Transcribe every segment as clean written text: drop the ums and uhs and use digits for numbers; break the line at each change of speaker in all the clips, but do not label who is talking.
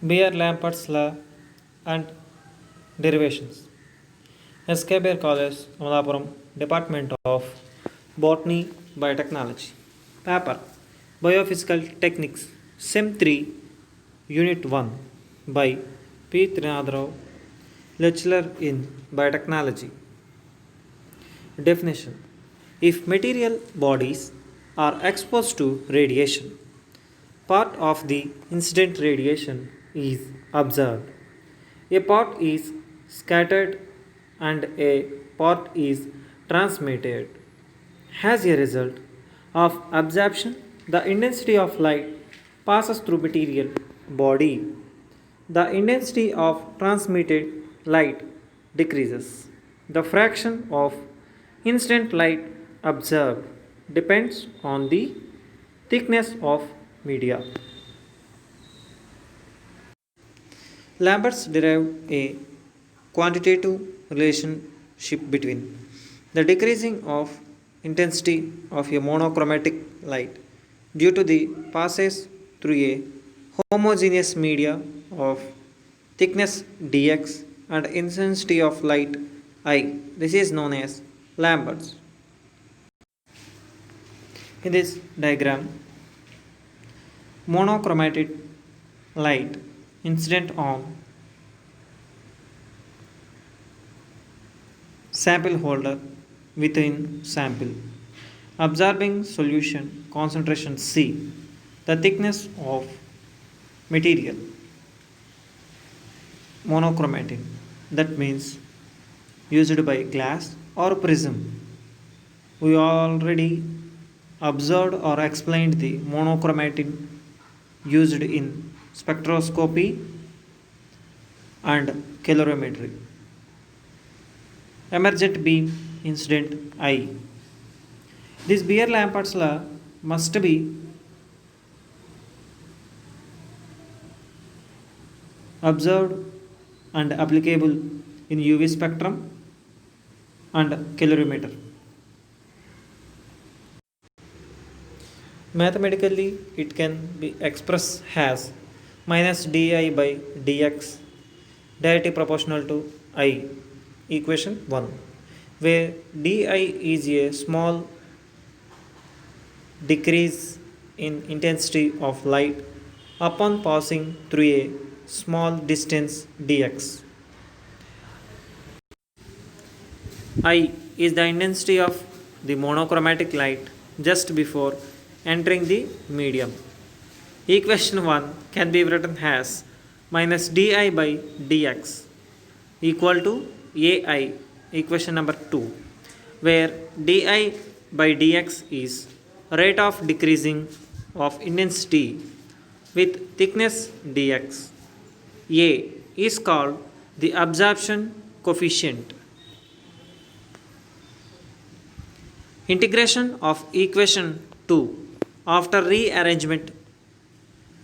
Beer-Lambert's law and derivations. SK Beer College, Amalapuram, Department of Botany Biotechnology. Paper Biophysical Techniques, Sem 3, Unit 1 by P. Trinadrao, Lecturer in Biotechnology. Definition: if material bodies are exposed to radiation, part of the incident radiation is observed. A part is scattered and a part is transmitted. As a result of absorption, the intensity of light passes through material body. The intensity of transmitted light decreases. The fraction of incident light observed depends on the thickness of media. Lamberts derived a quantitative relationship between the decreasing of intensity of a monochromatic light due to the passage through a homogeneous media of thickness dx and intensity of light I. This is known as Lamberts. In this diagram, monochromatic light incident on sample holder within sample, absorbing solution concentration C, the thickness of material monochromatic, that means used by glass or prism. We already observed or explained the monochromatic used in spectroscopy and calorimetry. Emergent beam incident I. This Beer-Lambert's law must be observed and applicable in UV spectrum and calorimeter. Mathematically, it can be expressed as minus di by dx directly proportional to I, equation 1, where di is a small decrease in intensity of light upon passing through a small distance dx. I is the intensity of the monochromatic light just before entering the medium. Equation 1 can be written as minus di by dx equal to ai, equation number 2, where di by dx is rate of decreasing of intensity with thickness dx. A is called the absorption coefficient. Integration of equation 2 after rearrangement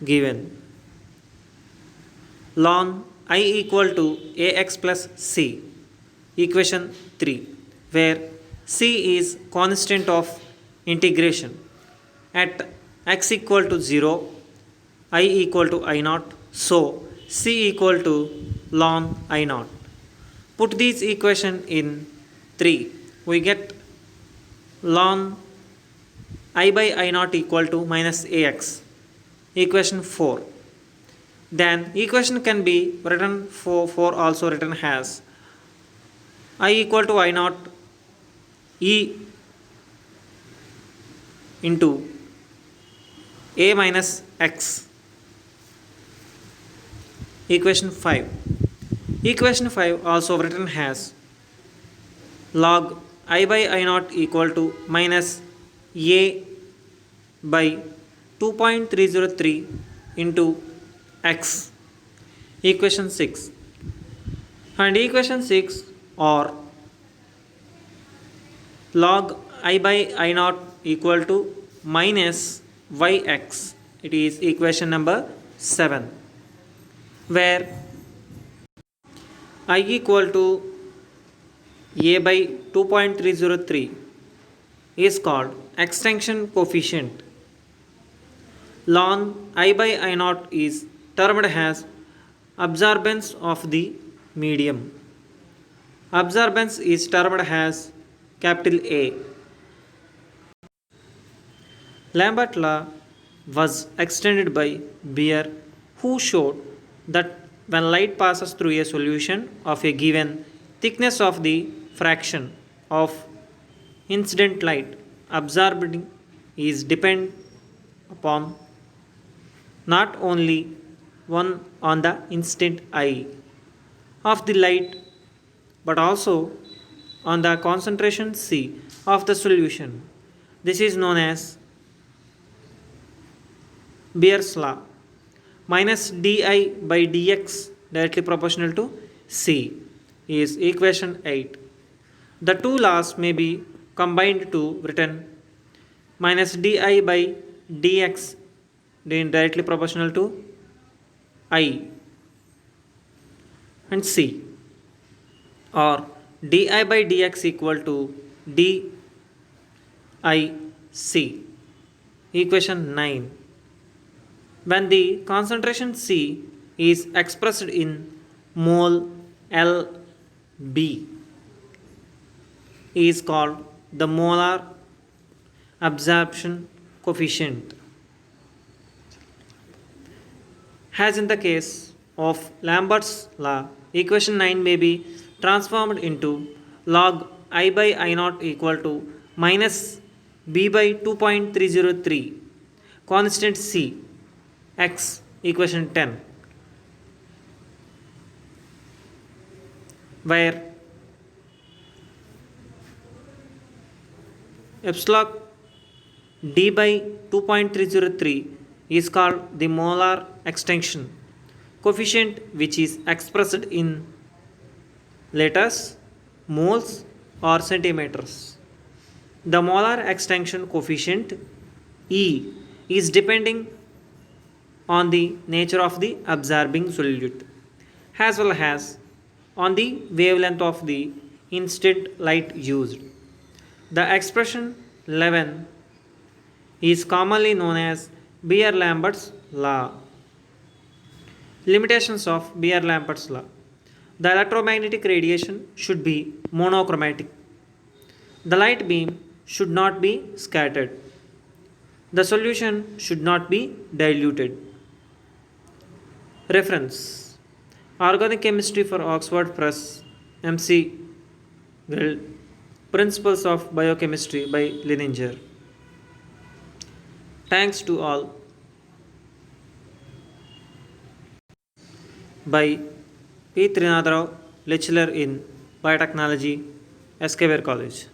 given. Ln I equal to ax plus c, equation 3, where c is constant of integration. At x equal to 0, I equal to I naught, so c equal to ln I naught. Put these equation in 3, we get ln I by I naught equal to minus ax, equation 4. Then equation can be written for also written as I equal to I naught e into a minus x, equation 5. Equation 5 also written as log I by I naught equal to minus a by 2.303 into x, equation 6. And equation 6 or log I by I naught equal to minus yx, it is equation number 7, where I equal to a by 2.303 is called extinction coefficient. Ln I by I naught is termed as Absorbance of the medium. Absorbance is termed as capital A. Lambert law was extended by Beer, who showed that when light passes through a solution of a given thickness of the fraction of incident light absorbed is depend upon not only one on the instant eye of the light but also on the concentration C of the solution. This is known as Beer's law. Minus di by dx directly proportional to C is equation 8. The two laws may be combined to written minus di by dx directly proportional to I and C, or di by dx equal to dic, equation 9. When the concentration C is expressed in mole Lb is called the molar absorption coefficient. As in the case of Lambert's law, equation 9 may be transformed into log I by I naught equal to minus b by 2.303 constant C x equation 10, where epsilon d by 2.303 is called the molar extension coefficient, which is expressed in liters, moles or centimeters. The molar extension coefficient E is depending on the nature of the absorbing solute as well as on the wavelength of the incident light used. The expression 11 is commonly known as Beer-Lambert's law. Limitations of Beer-Lambert's law. The electromagnetic radiation should be monochromatic. The light beam should not be scattered. The solution should not be diluted. Reference: Organic Chemistry for Oxford Press, MC Grill, Principles of Biochemistry by Lininger. Thanks to all. By P. Trinath Rao, lecturer in Biotechnology, SKWR College.